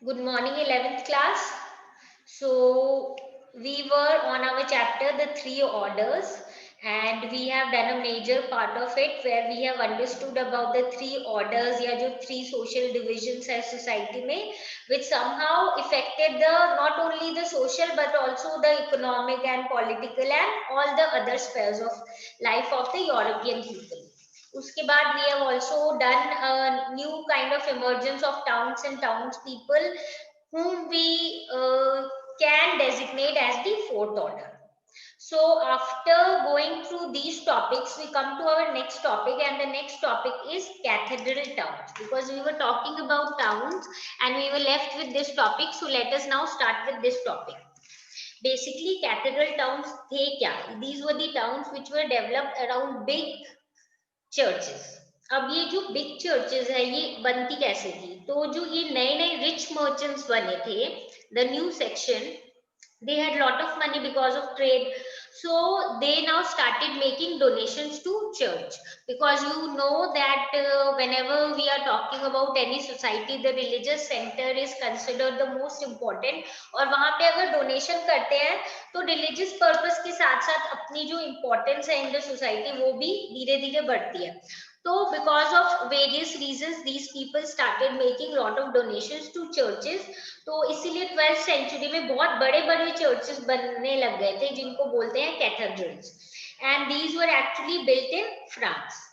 Good morning, 11th class. So, we were on our chapter, The Three Orders, and we have done a major part of it where we have understood about the three orders, या जो three social divisions है society में, which somehow affected the not only the social but also the economic and political and all the other spheres of life of the European people. उसके बाद we have also done a new kind of emergence of towns and townspeople whom we can designate as the fourth order. So after going through these topics, we come to our next topic, and the next topic is cathedral towns, because we were talking about towns and we were left with this topic. So let us now start with this topic. Basically, cathedral towns थे क्या? These were the towns which were developed around big churches. अब ये जो big churches है ये बनती कैसे थी? तो जो ये नए नए रिच मर्चेंट्स बने थे, the new section, they had lot of money because of trade, so they now started making donations to church, because you know that whenever we are talking about any society, the religious center is considered the most important, और वहां पे अगर donation करते हैं तो religious purpose के साथ साथ अपनी जो इम्पोर्टेंस है इन द सोसाइटी वो भी धीरे धीरे बढ़ती है. तो because of various reasons these people started making lot of donations to churches. तो इसीलिए 12th सेंचुरी में बहुत बड़े बड़े चर्चेस बनने लग गए थे जिनको बोलते हैं cathedrals, and these were actually built in France.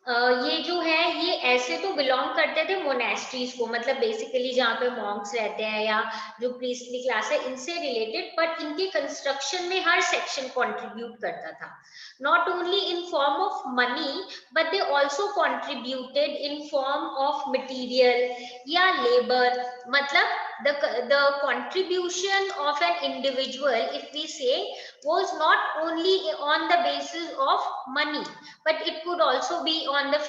ये जो है ये ऐसे तो बिलोंग करते थे मोनेस्ट्रीज को, मतलब बेसिकली जहाँ पे मॉन्क्स रहते हैं या जो प्रीस्टली क्लास है इनसे रिलेटेड, बट इनके कंस्ट्रक्शन में हर सेक्शन कंट्रीब्यूट करता था, not only in form of money but they also contributed in form of material या लेबर. मतलब the contribution of an individual, if we say, was not only on the basis of money, but it could also be on the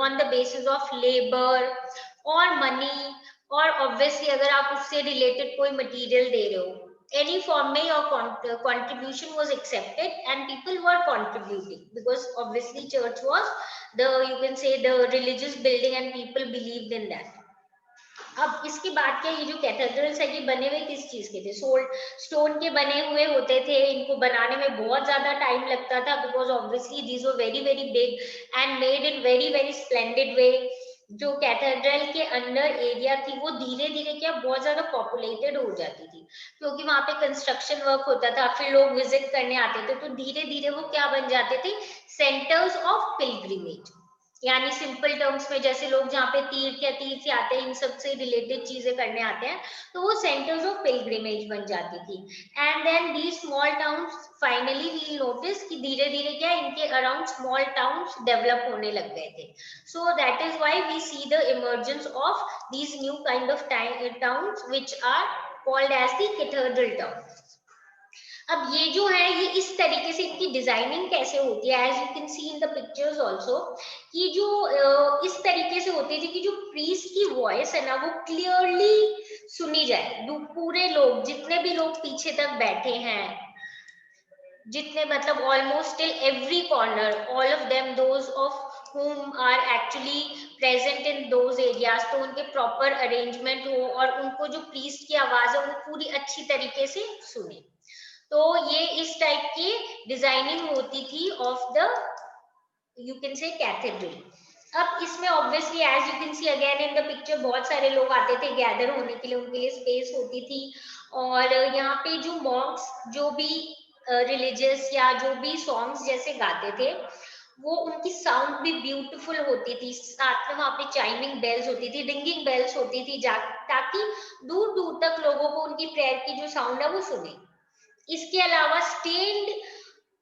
on the basis of labor or money, or obviously अगर आप उससे related कोई material दे रहे हो, any form में your contribution was accepted and people were contributing, because obviously church was the, you can say, the religious building and people believed in that. अब इसके बाद क्या, ये जो कैथेड्रल्स है ये बने हुए किस चीज के थे? स्टोन के बने हुए होते थे. इनको बनाने में बहुत ज्यादा टाइम लगता था, because obviously these were very very big and made in very very splendid way. जो कैथेड्रल के अंदर एरिया थी वो धीरे धीरे क्या बहुत ज्यादा पॉपुलेटेड हो जाती थी, क्योंकि वहां पे कंस्ट्रक्शन वर्क होता था, फिर लोग विजिट करने आते थे, तो धीरे धीरे वो क्या बन जाते थे? Centres of pilgrimage. यानी सिंपल टर्म्स में जैसे लोग जहाँ पे तीर्थ या तीर्थ आते हैं, इन सब से रिलेटेड चीजें करने आते हैं, तो वो सेंटर्स ऑफ पिलग्रिमेज बन जाती थी. And then the small towns, finally we notice कि धीरे धीरे क्या इनके अराउंड स्मॉल टाउन्स डेवलप होने लग गए थे. So that is why we see the emergence of these new kind of towns which are called as the cathedral town. अब ये जो है ये इस तरीके से इनकी डिजाइनिंग कैसे होती है, as you can see in the pictures also, कि जो इस तरीके से होती थी कि जो प्रीस्ट की वॉइस है ना वो क्लियरली सुनी जाए. पूरे लोग, जितने भी लोग पीछे तक बैठे हैं, जितने मतलब almost till every corner, all of them, those of whom are actually present in those areas, तो उनके प्रॉपर अरेंजमेंट हो और उनको जो प्रीस्ट की आवाज है वो पूरी अच्छी तरीके से सुने. तो ये इस टाइप की डिजाइनिंग होती थी of the, you can say, cathedral. अब इसमें obviously as you can see again in the picture बहुत सारे लोग आते थे गैदर होने के लिए, उनके लिए स्पेस होती थी. और यहाँ पे जो मॉन्क्स जो भी रिलीजियस या जो भी सॉन्ग्स जैसे गाते थे, वो उनकी साउंड भी ब्यूटीफुल होती थी. साथ में वहां पे चाइमिंग बेल्स होती थी, रिंगिंग बेल्स होती थी, ताकि दूर दूर तक लोगों को उनकी प्रेयर की जो साउंड है वो सुने. इसके अलावा स्टेन्ड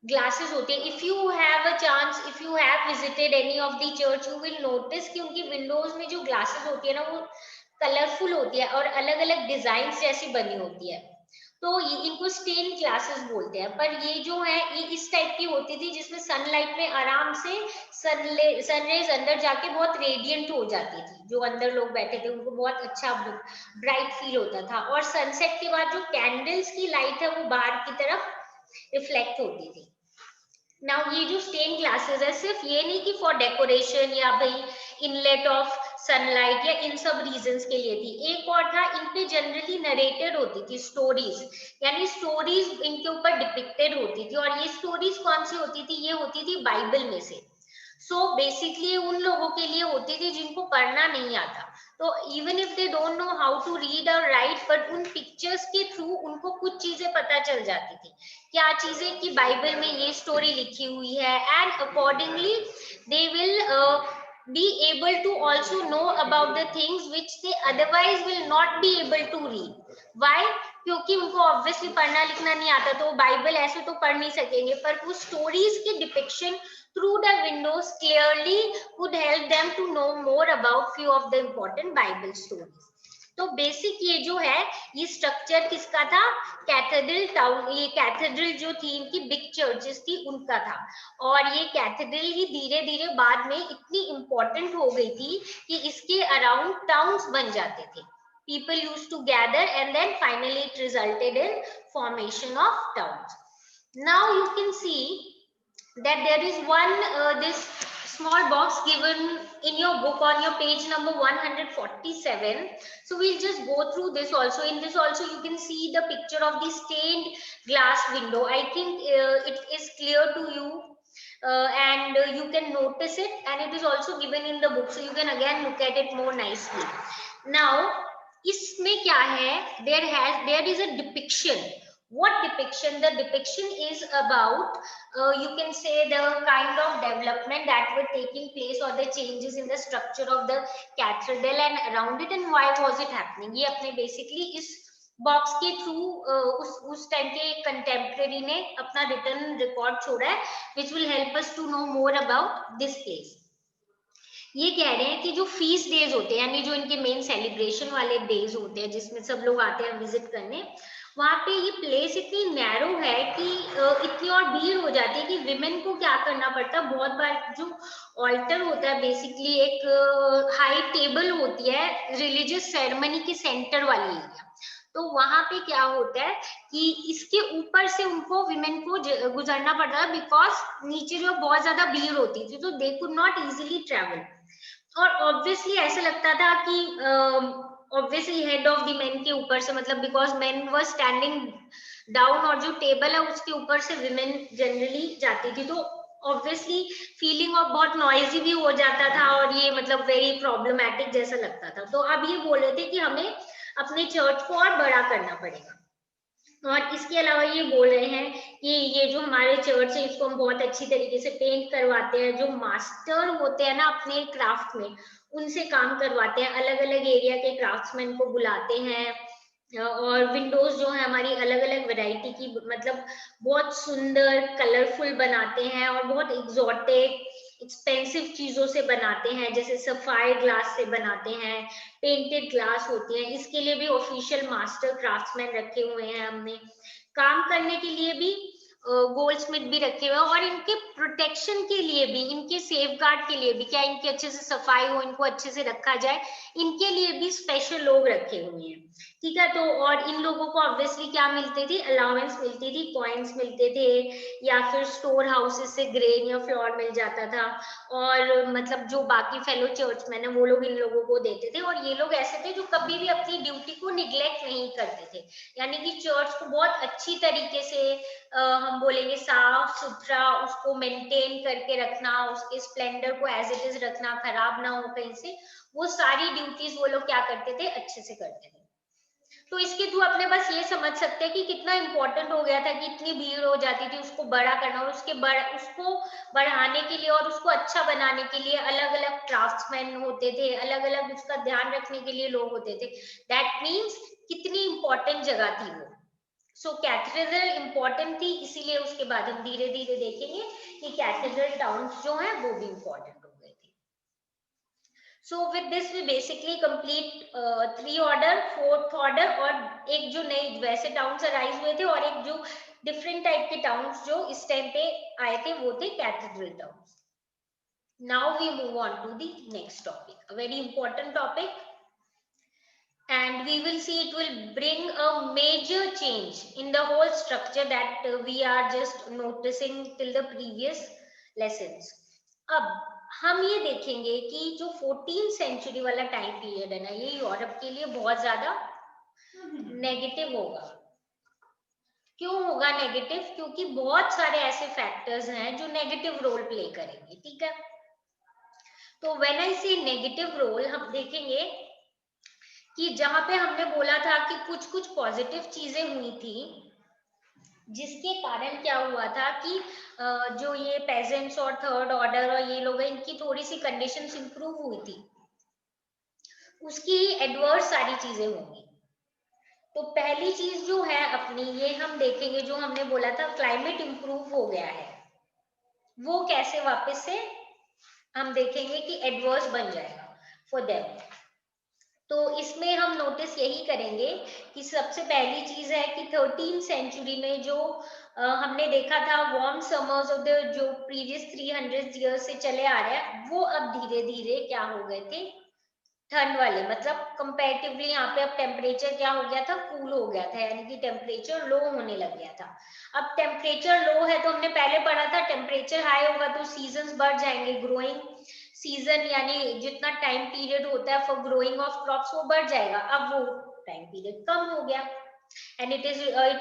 ग्लासेस होते हैं. If you have a chance, if you have visited any of the church, you will notice कि उनकी विंडोज में जो ग्लासेस होती है ना वो कलरफुल होती है और अलग अलग डिजाइन जैसी बनी होती है. तो इनको स्टेन ग्लासेस बोलते हैं. पर ये जो है ये इस टाइप की होती थी जिसमें सनलाइट में आराम से सनरेज अंदर जाके बहुत रेडियंट हो जाती थी. जो अंदर लोग बैठे थे उनको बहुत अच्छा ब्राइट फील होता था, और सनसेट के बाद जो कैंडल्स की लाइट है वो बाहर की तरफ रिफ्लेक्ट होती थी. नाउ ये जो स्टेन ग्लासेस है सिर्फ ये नहीं कि फॉर डेकोरेशन या भाई इनलेट ऑफ सनलाइट या इन सब रीजंस के लिए थी। एक और था, इन पे जनरली नरेटेड होती थी स्टोरीज, यानी स्टोरीज इनके ऊपर डिपिक्टेड होती थी। और ये स्टोरीज कौन सी होती थी? ये होती थी बाइबल में से। सो बेसिकली उन लोगों के लिए होती थी जिनको पढ़ना नहीं आता। तो even if they don't know how to read और राइट, बट उन पिक्चर्स के थ्रू उनको कुछ चीजें पता चल जाती थी। क्या चीजें? कि बाइबल में ये स्टोरी लिखी हुई है, and accordingly they will be able to also know about the things which they otherwise will not be able to read. Why? क्योंकि उनको ऑब्वियसली पढ़ना लिखना नहीं आता, तो बाइबल ऐसे तो पढ़ नहीं सकेंगे, पर वो स्टोरीज की depiction through the windows clearly would help them to know more about few of the important Bible stories. तो बेसिक ये जो है, ये स्ट्रक्चर किसका था? कैथेड्रल टाउन, ये कैथेड्रल जो थी इनकी बिग चर्चेस थी उनका था। और ये कैथेड्रल ही धीरे धीरे बाद में इतनी इंपॉर्टेंट हो गई थी कि इसके अराउंड टाउन्स बन जाते थे। People used to gather and then finally it resulted in formation of towns. Now you can see that there is one this small box given in your book on your page number 147. So we'll just go through this also. In this also you can see the picture of the stained glass window. I think it is clear to you, and you can notice it, and it is also given in the book, so you can again look at it more nicely. Now इसमें क्या है? There is a depiction. What depiction? The depiction is about you can say the kind of development that were taking place, or the changes in the structure of the cathedral and around it, and why was it happening. ये अपने basically इस box के through उस time के contemporary ने अपना return record छोड़ा है, which will help us to know more about this place. ये कह रहे हैं कि जो फीस्ट डेज होते हैं, यानी जो इनके मेन सेलिब्रेशन वाले डेज होते हैं जिसमें सब लोग आते हैं विजिट करने, वहां पे ये प्लेस इतनी नैरो है कि इतनी और भीड़ हो जाती है कि विमेन को क्या करना पड़ता है। बहुत बार जो ऑल्टर होता है बेसिकली एक हाई टेबल होती है रिलीजियस सेरेमनी के सेंटर वाली एरिया, तो वहां पे क्या होता है कि इसके ऊपर से उनको विमेन को गुजरना पड़ता है, बिकॉज नीचे जो बहुत ज्यादा भीड़ होती थी, तो they could not easily travel. और ऑब्वियसली ऐसा लगता था कि obviously head of the main के ऊपर से, मतलब because main were standing down, और जो टेबल है उसके ऊपर से विमेन जनरली जाती थी, तो ऑब्वियसली फीलिंग ऑफ बहुत नॉइजी भी हो जाता था, और ये मतलब वेरी प्रॉब्लमैटिक जैसा लगता था। तो अब ये बोल रहे थे कि हमें अपने चर्च को और बड़ा करना पड़ेगा। और इसके अलावा ये बोल रहे हैं कि ये जो हमारे चर्च है इसको हम बहुत अच्छी तरीके से पेंट करवाते हैं, जो मास्टर होते हैं ना अपने क्राफ्ट में, उनसे काम करवाते हैं, अलग अलग एरिया के क्राफ्ट्समैन को बुलाते हैं। और विंडोज जो है हमारी अलग अलग वैरायटी की, मतलब बहुत सुंदर कलरफुल बनाते हैं, और बहुत एग्जॉटिक एक्सपेंसिव चीजों से बनाते हैं, जैसे सफायर ग्लास से बनाते हैं, पेंटेड ग्लास होती है। इसके लिए भी ऑफिशियल मास्टर क्राफ्ट्समैन रखे हुए हैं हमने। काम करने के लिए भी गोल्ड स्मिथ भी रखे हुए हैं, और इनके प्रोटेक्शन के लिए भी, इनके सेफगार्ड के लिए भी, क्या इनकी अच्छे से सफाई हो, इनको अच्छे से रखा जाए, इनके लिए भी स्पेशल लोग रखे हुए हैं। ठीक है, तो और इन लोगों को ऑब्वियसली क्या मिलती थी? अलाउंस मिलती थी, कॉइन्स मिलते थे, या फिर स्टोर हाउसेस से ग्रेन या फ्लोर मिल जाता था। और मतलब जो बाकी फेलो चर्चमैन है वो लोग इन लोगों को देते थे, और ये लोग ऐसे थे जो कभी भी अपनी ड्यूटी को निग्लेक्ट नहीं करते थे, यानी कि चर्च को बहुत अच्छी तरीके से हम बोलेंगे साफ सुथरा उसको मेंटेन करके रखना, उसके स्प्लेंडर को एज इट इज रखना, खराब ना हो कहीं से, वो सारी ड्यूटीज वो लोग क्या करते थे? अच्छे से करते थे। तो इसके थ्रू अपने बस ये समझ सकते हैं कि कितना इंपॉर्टेंट हो गया था कि इतनी भीड़ हो जाती थी, उसको बड़ा करना, और उसको बढ़ाने के लिए और उसको अच्छा बनाने के लिए अलग अलग क्राफ्ट्समैन होते थे, अलग अलग उसका ध्यान रखने के लिए लोग होते थे। दैट मीन्स कितनी इंपॉर्टेंट जगह थी वो। सो कैथेड्रल इंपॉर्टेंट थी, इसीलिए उसके बाद हम धीरे धीरे देखेंगे कि कैथेड्रल टाउन्स जो है वो भी इंपॉर्टेंट हो गए थे। So with this we basically complete 3 order, 4th order, और एक जो नए वैसे टाउन्स अराइज हुए थे, और एक जो डिफरेंट टाइप के टाउन्स जो इस टाइम पे आए थे वो थे cathedral towns. Now we move on to the next topic, a very important topic, and we will see it will bring a major change in the whole structure that we are just noticing till the previous lessons. अब हम ये देखेंगे कि जो 14th century वाला time period है ना, ये यूरोप के लिए बहुत ज्यादा नेगेटिव होगा। क्यों होगा नेगेटिव? क्योंकि बहुत सारे ऐसे फैक्टर्स हैं जो नेगेटिव रोल प्ले करेंगे, ठीक है। तो व्हेन आई से नेगेटिव रोल, हम देखेंगे कि जहां पे हमने बोला था कि कुछ कुछ पॉजिटिव चीजें हुई थी, जिसके कारण क्या हुआ था कि जो ये पेजेंट्स और थर्ड ऑर्डर और ये लोग हैं, इनकी थोड़ी सी कंडीशंस इंप्रूव हुई थी, उसकी एडवर्स सारी चीजें होंगी। तो पहली चीज जो है अपनी, ये हम देखेंगे, जो हमने बोला था क्लाइमेट इंप्रूव हो गया है, वो कैसे वापस से हम देखेंगे कि एडवर्स बन जाएगा फॉर देम। तो इसमें हम नोटिस यही करेंगे कि सबसे पहली चीज है कि 13th सेंचुरी में जो हमने देखा था वार्म समर्स ऑफ द जो प्रीवियस 300 ईयर्स से चले आ रहे हैं, वो अब धीरे धीरे क्या हो गए थे, ठंड वाले, मतलब कंपैरेटिवली यहाँ पे अब टेम्परेचर क्या हो गया था, कूल हो गया था, यानी कि टेम्परेचर लो होने लग गया था। अब टेम्परेचर लो है तो हमने पहले पढ़ा था टेम्परेचर हाई होगा तो सीजन्स बढ़ जाएंगे, ग्रोइंग सीजन यानी जितना टाइम पीरियड होता है फॉर ग्रोइंग ऑफ क्रॉप्स वो बढ़ जाएगा। अब वो टाइम पीरियड कम हो गया and it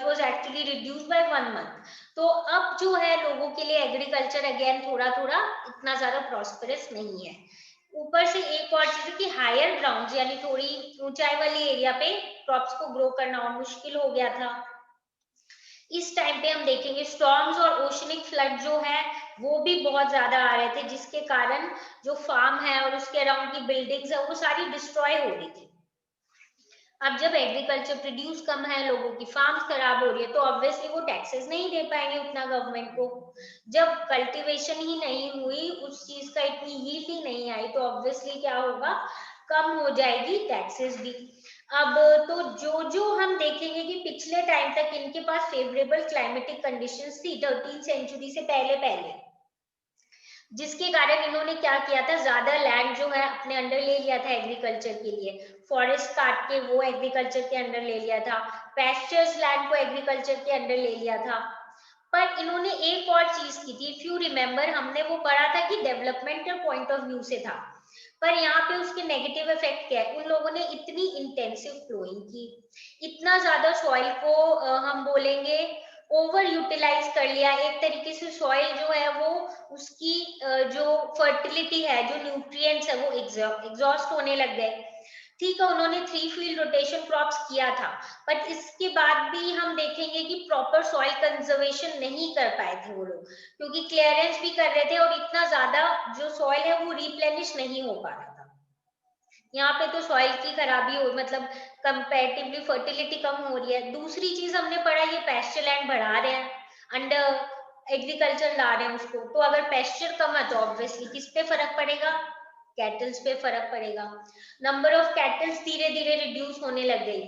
was actually reduce by 1 month. तो अब जो है लोगों के लिए एग्रीकल्चर अगेन थोड़ा थोड़ा इतना ज्यादा प्रॉस्परस नहीं है। ऊपर से एक और चीज कि हायर ग्राउंड यानी थोड़ी ऊंचाई वाली एरिया पे क्रॉप्स को ग्रो करना और मुश्किल हो गया था। इस टाइम पे हम देखेंगे स्टॉर्म्स और ओशनिक फ्लड जो है वो भी बहुत ज्यादा आ रहे थे, जिसके कारण जो फार्म है और उसके अराउंड की बिल्डिंग्स है वो सारी डिस्ट्रॉय हो रही थी। अब जब एग्रीकल्चर प्रोड्यूस कम है, लोगों की फार्म्स खराब हो रही है, तो ऑब्वियसली वो टैक्सेस नहीं दे पाएंगे उतना गवर्नमेंट को। जब कल्टीवेशन ही नहीं हुई, उस चीज का इतनी यील्ड ही नहीं आई, तो ऑब्वियसली क्या होगा, कम हो जाएगी टैक्सेस भी। अब तो जो जो हम देखेंगे कि पिछले टाइम तक इनके पास फेवरेबल क्लाइमेटिक कंडीशंस थी 13th सेंचुरी से पहले पहले, जिसके कारण इन्होंने क्या किया था, ज्यादा लैंड जो है अपने अंडर ले लिया था एग्रीकल्चर के लिए, फॉरेस्ट काट के वो एग्रीकल्चर के अंडर ले लिया था, पेस्चर्स लैंड को एग्रीकल्चर के अंडर ले लिया था। पर इन्होंने एक और चीज की थी, इफ यू रिमेम्बर, हमने वो पढ़ा था कि डेवलपमेंटल पॉइंट ऑफ व्यू से था, पर यहाँ पे उसके नेगेटिव इफेक्ट क्या है, उन लोगों ने इतनी इंटेंसिव फ्लोइंग की, इतना ज्यादा सॉइल को हम बोलेंगे ओवर यूटिलाइज कर लिया। एक तरीके से सॉइल जो है वो उसकी जो फर्टिलिटी है, जो न्यूट्रिएंट्स है वो एग्जॉस्ट होने लग गए। ठीक है, उन्होंने 3 फील्ड रोटेशन क्रॉप्स किया था, बट इसके बाद भी हम देखेंगे कि प्रॉपर सॉइल कंजर्वेशन नहीं कर पाए थे वो लोग, क्योंकि क्लियरेंस भी कर रहे थे और इतना ज्यादा जो सॉइल है वो रिप्लेनिश नहीं हो पा रहा था। यहाँ पे तो सॉइल की खराबी हो, मतलब कंपैरेटिवली फर्टिलिटी कम हो रही है। दूसरी चीज हमने पढ़ा, ये पेस्चर लैंड बढ़ा रहे हैं, अंडर एग्रीकल्चर ला रहे हैं उसको, तो अगर पेस्चर कम है तो ऑब्वियसली किस पे फर्क पड़ेगा, कैटल्स पे फर्क पड़ेगा। नंबर ऑफ कैटल्स धीरे धीरे रिड्यूस होने लग गई,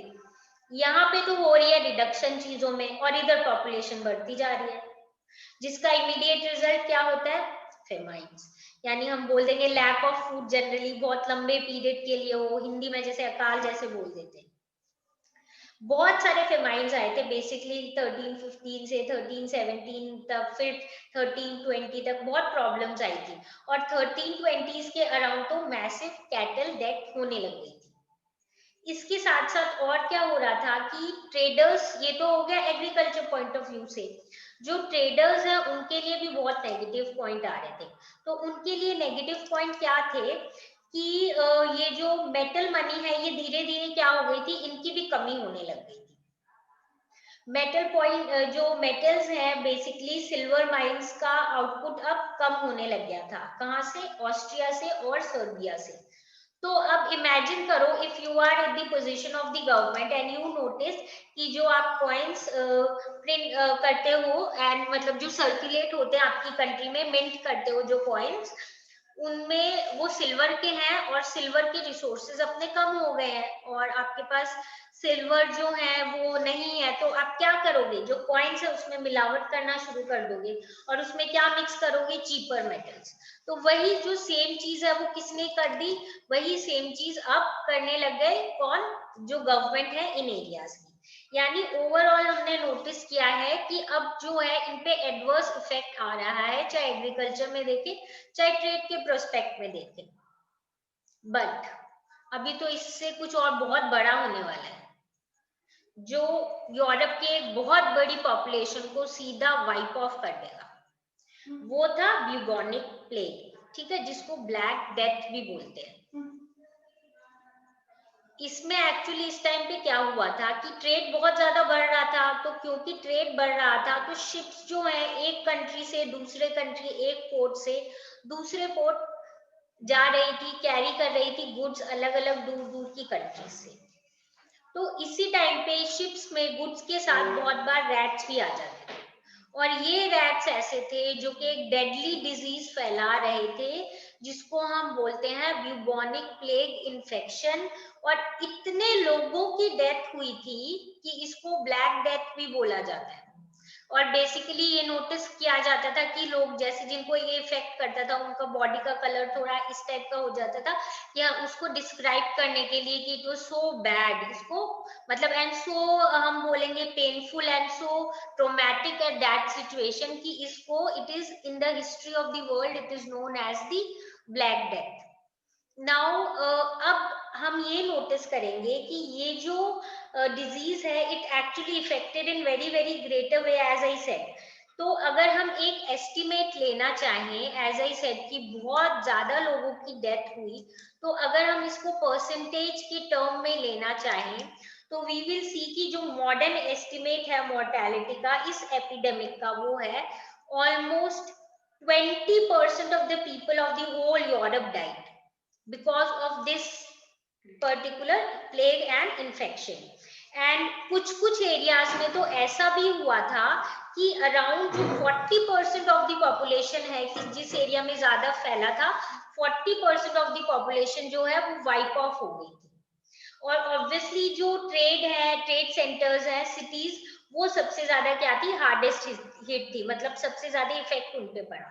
यहाँ पे तो हो रही है रिडक्शन चीजों में, और इधर पॉपुलेशन बढ़ती जा रही है, जिसका इमीडिएट रिजल्ट क्या होता है, फेमाइन्स, यानी हम बोल देंगे लैक ऑफ फूड जनरली बहुत लंबे पीरियड के लिए हो, हिंदी में जैसे अकाल जैसे बोल देते हैं। बहुत सारे फेमाइन्स आए थे बेसिकली 1315 से 1317 तक, फिर 1320 तक बहुत प्रॉब्लम्स आई थी, और 1320s के अराउंड तो मैसिव कैटल डेथ होने लग गई थी। इसके साथ साथ और क्या हो रहा था कि ट्रेडर्स, ये तो हो गया एग्रीकल्चर पॉइंट ऑफ व्यू से, जो ट्रेडर्स हैं उनके लिए भी बहुत नेगेटिव पॉइंट आ रहे थे। तो उनके लिए नेगेटिव पॉइंट क्या थे कि ये जो मेटल मनी है ये धीरे धीरे क्या हो गई थी, इनकी भी कमी होने लग गई थी। मेटल पॉइंट जो मेटल्स हैं बेसिकली सिल्वर माइंस का आउटपुट अब कम होने लग गया था, कहाँ से, ऑस्ट्रिया से और सर्बिया से। तो अब इमेजिन करो, if you are at the position of the government and you notice कि जो आप कॉइन्स प्रिंट करते हो एंड मतलब जो सर्कुलेट होते हैं आपकी कंट्री में, मिंट करते हो जो कॉइन्स, उनमें वो सिल्वर के हैं और सिल्वर के रिसोर्सेज अपने कम हो गए हैं, और आपके पास सिल्वर जो है वो नहीं है, तो आप क्या करोगे, जो कॉइन्स है उसमें मिलावट करना शुरू कर दोगे और उसमें क्या मिक्स करोगे, चीपर मेटल्स। तो वही जो सेम चीज है वो किसने कर दी, वही सेम चीज अब करने लग गए कौन, जो गवर्नमेंट है इन एरियाज में। यानी ओवरऑल हमने नोटिस किया है कि अब जो है इन पे एडवर्स इफेक्ट आ रहा है, चाहे एग्रीकल्चर में देखें चाहे ट्रेड के प्रोस्पेक्ट में देखें। बट अभी तो इससे कुछ और बहुत बड़ा होने वाला है, जो यूरोप के एक बहुत बड़ी पॉपुलेशन को सीधा वाइप ऑफ कर देगा। वो था ब्यूबोनिक प्लेग, ठीक है, जिसको ब्लैक डेथ भी बोलते हैं। इसमें एक्चुअली इस टाइम पे क्या हुआ था कि ट्रेड बहुत ज्यादा बढ़ रहा था, तो क्योंकि ट्रेड बढ़ रहा था तो शिप्स जो है एक कंट्री से दूसरे कंट्री, एक पोर्ट से दूसरे पोर्ट जा रही थी, कैरी कर रही थी गुड्स अलग अलग दूर दूर की कंट्री से। तो इसी टाइम पे शिप्स में गुड्स के साथ बहुत बार रैट्स भी आ जाते थे, और ये रैट्स ऐसे थे जो कि एक डेडली डिजीज फैला रहे थे, जिसको हम बोलते हैं ब्यूबोनिक प्लेग इन्फेक्शन। और इतने लोगों की डेथ हुई थी कि इसको ब्लैक डेथ भी बोला जाता है। और बेसिकली ये नोटिस किया जाता था कि लोग जैसे जिनको ये इफेक्ट करता था उनका बॉडी का कलर थोड़ा इस टाइप का हो जाता था, या उसको डिस्क्राइब करने के लिए कि इट वाज सो बैड, इसको मतलब एंड सो हम बोलेंगे painful and so traumatic at that situation, कि इसको it is in the history of the world it is known as the black death. Now अब हम ये नोटिस करेंगे कि ये जो डिजीज है it actually affected in very very greater way as I said. तो अगर हम एक एस्टिमेट लेना चाहें, एज आई सेड कि बहुत ज्यादा लोगों की डेथ हुई, तो अगर हम इसको परसेंटेज के टर्म में लेना चाहें तो वी विल सी कि जो मॉडर्न एस्टिमेट है मोर्टेलिटी का इस एपिडेमिक का, वो है almost 20% of the people of the whole Europe died because of this particular plague and infection. And कुछ कुछ एरियाज में तो ऐसा भी हुआ था कि अराउंड जो 40% ऑफ द पॉपुलेशन है, कि जिस एरिया में ज्यादा फैला था 40% ऑफ द पॉपुलेशन जो है वो वाइप ऑफ हो गई थी। और ऑब्वियसली जो ट्रेड है, ट्रेड सेंटर्स है, सिटीज, वो सबसे ज्यादा क्या थी, हार्डेस्ट हिट थी, मतलब सबसे ज्यादा इफेक्ट उन पे पड़ा।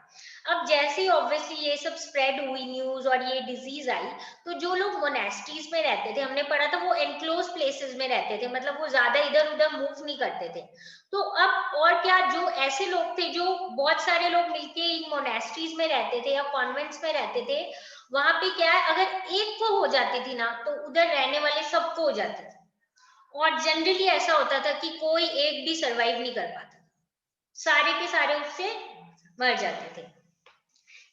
अब जैसे ही ऑब्वियसली ये सब स्प्रेड हुई न्यूज और ये डिजीज आई, तो जो लोग मोनेस्ट्रीज में रहते थे, हमने पढ़ा था वो एनक्लोज प्लेसेस में रहते थे, मतलब वो ज्यादा इधर उधर मूव नहीं करते थे। तो अब और क्या, जो ऐसे लोग थे, जो बहुत सारे लोग मिलके इन मोनेस्ट्रीज में रहते थे या कॉन्वेंट्स में रहते थे, वहां पे क्या है, अगर एक को हो जाती थी ना तो उधर रहने वाले सबको हो जाती थी। और जनरली ऐसा होता था कि कोई एक भी सरवाइव नहीं कर पाता, सारे के सारे उससे मर जाते थे।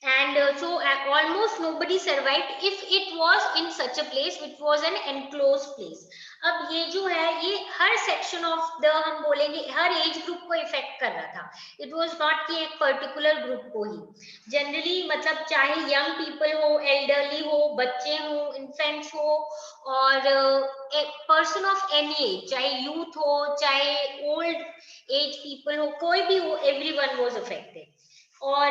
And so almost nobody survived if it was in such a place which was an enclosed place. अब ये जो है ये हर सेक्शन ऑफ द, हम बोलेंगे हर एज ग्रुप को इफेक्ट कर रहा था, इट वाज नॉट कि एक पर्टिकुलर ग्रुप को ही। जनरली मतलब चाहे यंग पीपल हो, एल्डरली हो, बच्चे हो, इन्फेंट्स हो, और पर्सन ऑफ एनी एज, चाहे यूथ हो चाहे ओल्ड एज पीपल हो, कोई भी हो, एवरीवन वाज अफेक्टेड। और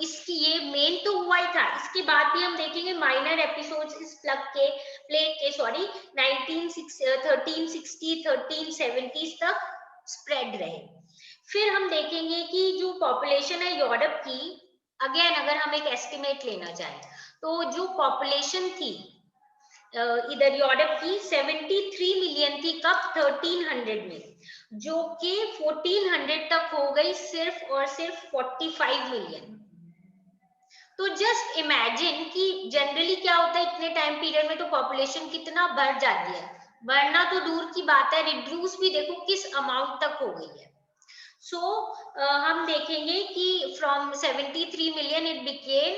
इसकी ये मेन तो हुआ ही था, इसके बाद भी हम देखेंगे माइनर एपिसोड्स इस प्लेग के, सॉरी, 1360 1370 तक स्प्रेड रहे। फिर हम देखेंगे कि जो पॉपुलेशन है यूरोप की, अगेन अगर हम एक एस्टिमेट लेना चाहें तो जो पॉपुलेशन थी इधर यूरोप की 73 मिलियन थी, कब 1300 में, जो कि 1400 तक हो गई सिर्फ और सिर्फ 45 मिलियन। तो जस्ट इमेजिन कि जनरली क्या होता है इतने टाइम पीरियड में, तो पॉपुलेशन कितना बढ़ जाती है, बढ़ना तो दूर की बात है, रिड्यूस भी देखो किस अमाउंट तक हो गई है। सो हम देखेंगे कि from 73 million it began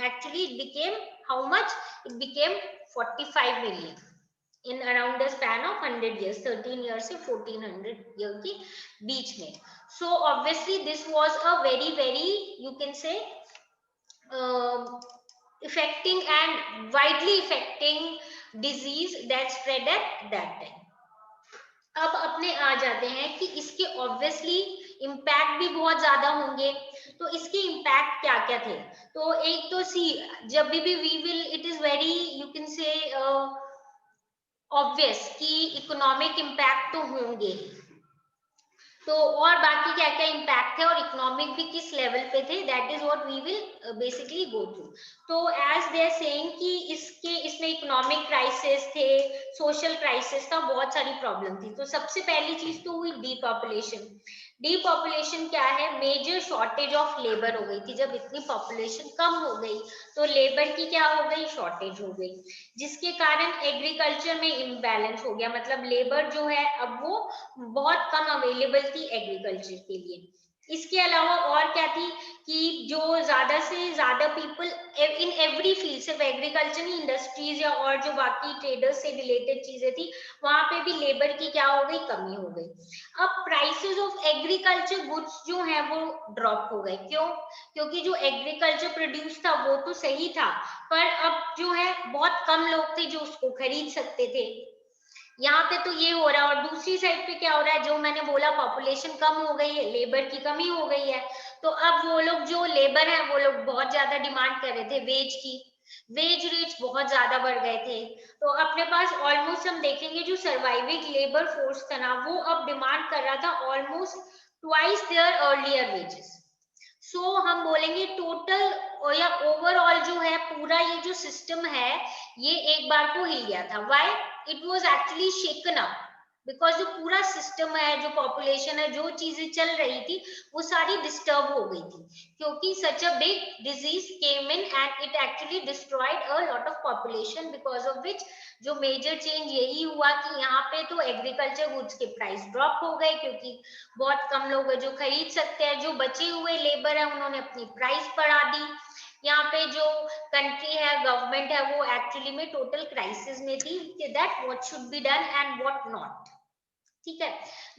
actually it became how much, it became 45 million in around the span of 100 years, 13 years से 1400 year के बीच में। So obviously this was a very very, you can say, affecting and widely affecting disease that spread at that time. अब अपने आ जाते हैं कि इसके obviously impact भी बहुत ज्यादा होंगे। तो इसके इम्पैक्ट क्या क्या थे, तो एक तो सी, जब भी we will, it is very, you can say obvious कि इकोनॉमिक इम्पैक्ट तो होंगे ही। तो और बाकी क्या क्या इम्पैक्ट है और इकोनॉमिक भी किस लेवल पे थे, that is what we will basically go through. तो एज दे आर सेइंग कि इसमें इकोनॉमिक क्राइसिस थे, सोशल क्राइसिस था, बहुत सारी प्रॉब्लम थी। तो सबसे पहली चीज तो हुई डीपॉपुलेशन। डीपॉपुलेशन क्या है, मेजर शॉर्टेज ऑफ लेबर हो गई थी। जब इतनी पॉपुलेशन कम हो गई तो लेबर की क्या हो गई, शॉर्टेज हो गई, जिसके कारण एग्रीकल्चर में इम्बैलेंस हो गया। मतलब लेबर जो है अब वो बहुत कम अवेलेबल थी एग्रीकल्चर के लिए। इसके अलावा और क्या थी कि जो ज्यादा से ज्यादा पीपल इन एवरी फील्ड, सिर्फ एग्रीकल्चर नहीं, इंडस्ट्रीज या और जो बाकी ट्रेडर्स से रिलेटेड चीजें थी, वहां पे भी लेबर की क्या हो गई, कमी हो गई। अब प्राइसेस ऑफ एग्रीकल्चर गुड्स जो है वो ड्रॉप हो गए। क्यों? क्योंकि जो एग्रीकल्चर प्रोड्यूस था वो तो सही था, पर अब जो है बहुत कम लोग थे जो उसको खरीद सकते थे। यहाँ पे तो ये हो रहा है। और दूसरी साइड पे क्या हो रहा है, जो मैंने बोला पॉपुलेशन कम हो गई है, लेबर की कमी हो गई है, तो अब वो लोग जो लेबर है वो लोग बहुत ज्यादा डिमांड कर रहे थे वेज की। वेज रेट्स बहुत ज्यादा बढ़ गए थे। तो अपने पास ऑलमोस्ट हम देखेंगे जो सर्वाइविंग लेबर फोर्स था ना, वो अब डिमांड कर रहा था almost twice their earlier wages. So हम बोलेंगे टोटल या ओवरऑल जो है पूरा ये जो सिस्टम है, ये एक बार को हिल गया था। Why? It was actually shaken up, because जो पूरा सिस्टम है, जो पॉपुलेशन है, जो चीजें चल रही थी, वो सारी डिस्टर्ब हो गई थी, क्योंकि such a big disease came in and it actually destroyed a lot of population, because of which जो मेजर चेंज यही हुआ कि यहाँ पे तो एग्रीकल्चर गुड्स के प्राइस ड्रॉप हो गए, क्योंकि बहुत कम लोग हैं जो खरीद सकते हैं। जो बचे हुए लेबर है उन्होंने अपनी प्राइस बढ़ा दी। यहाँ पे जो कंट्री है, गवर्नमेंट है, वो एक्चुअली में टोटल क्राइसिस में थी कि that what should be done and what not. ठीक है।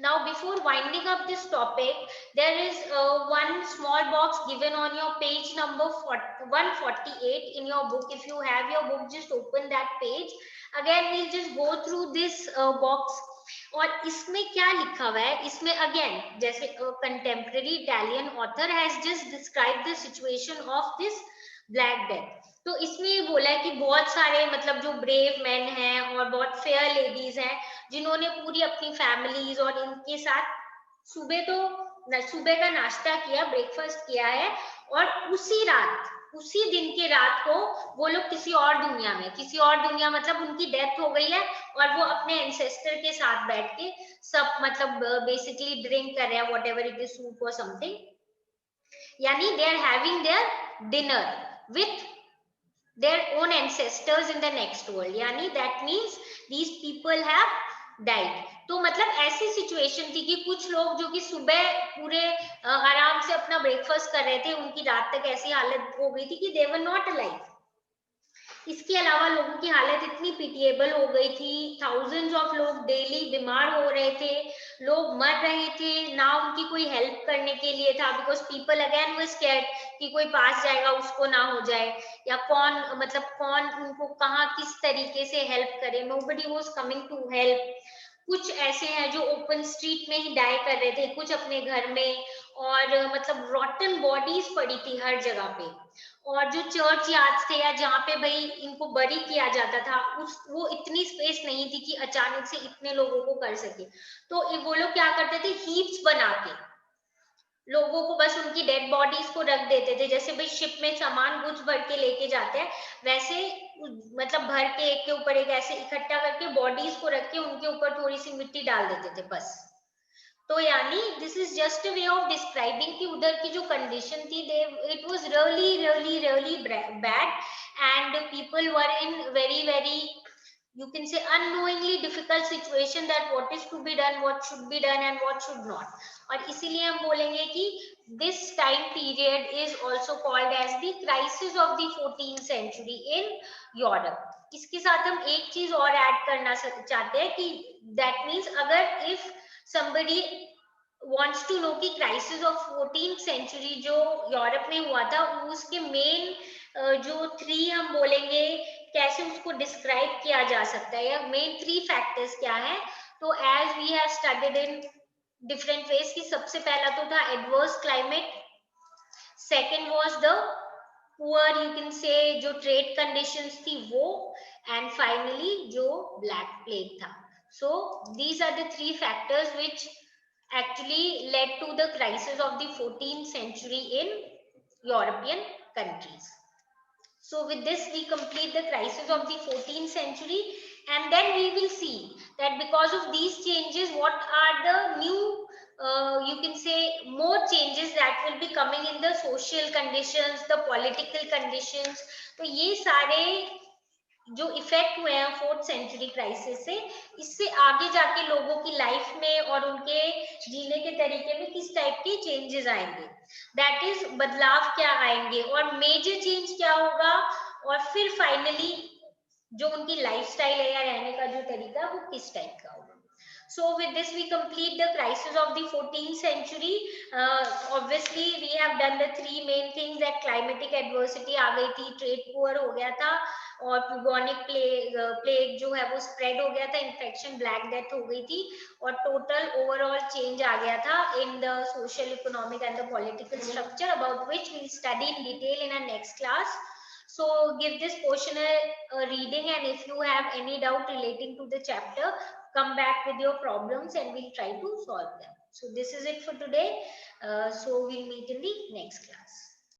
Now before winding up this topic, there is one small box given on your page number 148 in your book. If you have your book, just open that page. Again we'll just go through this box. और इसमें क्या लिखा हुआ है, इसमें again जैसे contemporary Italian author has just describe the situation of this black death. तो इसमें ये बोला है कि बहुत सारे मतलब जो ब्रेव मैन हैं और बहुत फेयर लेडीज हैं, जिन्होंने पूरी अपनी फैमिलीज और इनके साथ सुबह का नाश्ता किया, ब्रेकफास्ट किया है, और उसी दिन के रात को वो लोग किसी और दुनिया में, किसी और दुनिया मतलब उनकी डेथ हो गई है, और वो अपने एंसेस्टर के साथ बैठ के सब मतलब बेसिकली ड्रिंक कर रहे हैं, whatever it is, soup और समथिंग, यानी they are having their dinner with their own ancestors in the next world, yani that means these people have died। तो मतलब ऐसी सिचुएशन थी कि कुछ लोग जो कि सुबह पूरे आराम से अपना ब्रेकफास्ट कर रहे थे, उनकी रात तक ऐसी हालत हो गई थी कि दे वर नॉट अलाइव। इसके अलावा लोगों की हालत इतनी पिटिएबल हो गई थी, थाउजेंड्स ऑफ लोग डेली बीमार हो रहे थे, लोग मर रहे थे, ना उनकी कोई हेल्प करने के लिए था, because people again were scared कि कोई पास जाएगा उसको ना हो जाए, या कौन मतलब कौन उनको कहाँ किस तरीके से हेल्प करे, nobody was coming to help. कुछ ऐसे हैं जो ओपन स्ट्रीट में ही डाई कर रहे थे, कुछ अपने घर में, और मतलब रॉटन बॉडीज पड़ी थी हर जगह पे। और जो चर्च यार्ड्स थे या जहाँ पे भाई इनको बरी किया जाता था, उस वो इतनी स्पेस नहीं थी कि अचानक से इतने लोगों को कर सके। तो वो लोग क्या करते थे, हीप्स बना के लोगों को बस उनकी डेड बॉडीज को रख देते थे, जैसे भाई शिप में सामान गुड्स भर के लेके जाते हैं, वैसे मतलब भर के एक के ऊपर एक ऐसे इकट्ठा करके बॉडीज को रख के उनके ऊपर थोड़ी सी मिट्टी डाल देते थे बस। तो यानी this is just a way of describing कि उधर की जो कंडीशन थी, they it was really really really bad, and people were in very very, you can say, unknowingly difficult situation, that what is to be done, what should be done and what should not। और इसीलिए हम बोलेंगे कि this time period is also called as the crisis of the 14th century in Europe। इसके साथ हम एक चीज और ऐड करना चाहते हैं कि that means अगर if somebody wants to know कि क्राइसिस ऑफ 14th सेंचुरी जो यूरोप में हुआ था, उसके मेन जो थ्री हम बोलेंगे कैसे उसको डिस्क्राइब किया जा सकता है, या मेन थ्री फैक्टर्स क्या है। तो as we have studied in different ways कि सबसे पहला तो था adverse climate, second was the poor you can say जो ट्रेड कंडीशंस थी वो, एंड फाइनली जो ब्लैक प्लेग था। So these are the three factors which actually led to the crisis of the 14th century in European countries. So with this, we complete the crisis of the 14th century, and then we will see that because of these changes, what are the new, you can say, more changes that will be coming in the social conditions, the political conditions. तो ये सारे जो effect हुए हैं fourth century crisis से, इससे आगे जाके लोगों की लाइफ में और उनके जीने के तरीके में किस टाइप के चेंजेस आएंगे, दैट इज बदलाव क्या आएंगे और मेजर चेंज क्या होगा, और फिर फाइनली जो उनकी लाइफस्टाइल है या रहने का जो तरीका है वो किस टाइप का होगा. So with this we complete the crisis of the 14th century. Obviously we have done the three main things, that climatic adversity आ गई थी, trade poor हो गया था, और bubonic plague जो है वो spread हो गया था, infection, black death हो गई थी, और total overall change आ गया था in the social, economic and the political structure, about which we will study in detail in our next class. So give this portion a reading, and if you have any doubt relating to the chapter, come back with your problems and we'll try to solve them. So this is it for today. So we'll meet in the next class.